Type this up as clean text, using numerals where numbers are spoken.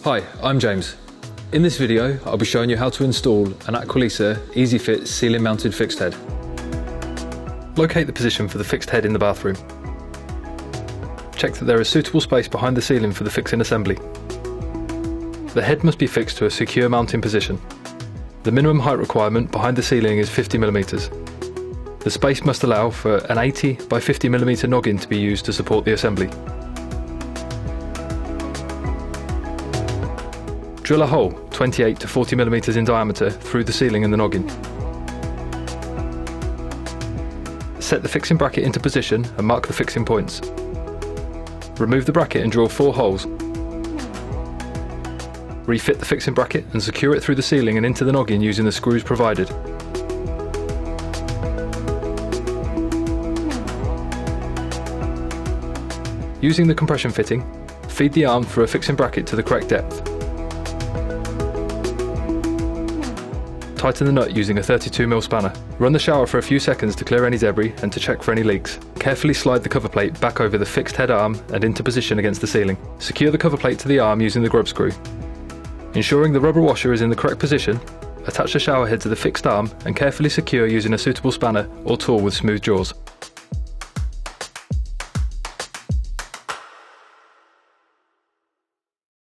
Hi, I'm James. In this video, I'll be showing you how to install an Aqualisa EasyFit ceiling mounted fixed head. Locate the position for the fixed head in the bathroom. Check that there is suitable space behind the ceiling for the fixing assembly. The head must be fixed to a secure mounting position. The minimum height requirement behind the ceiling is 50mm. The space must allow for an 80 by 50mm noggin to be used to support the assembly. Drill a hole 28 to 40mm in diameter through the ceiling and the noggin. Set the fixing bracket into position and mark the fixing points. Remove the bracket and drill 4 holes. Refit the fixing bracket and secure it through the ceiling and into the noggin using the screws provided. Using the compression fitting, feed the arm through a fixing bracket to the correct depth. Tighten the nut using a 32mm spanner. Run the shower for a few seconds to clear any debris and to check for any leaks. Carefully slide the cover plate back over the fixed head arm and into position against the ceiling. Secure the cover plate to the arm using the grub screw. Ensuring the rubber washer is in the correct position, attach the shower head to the fixed arm and carefully secure using a suitable spanner or tool with smooth jaws.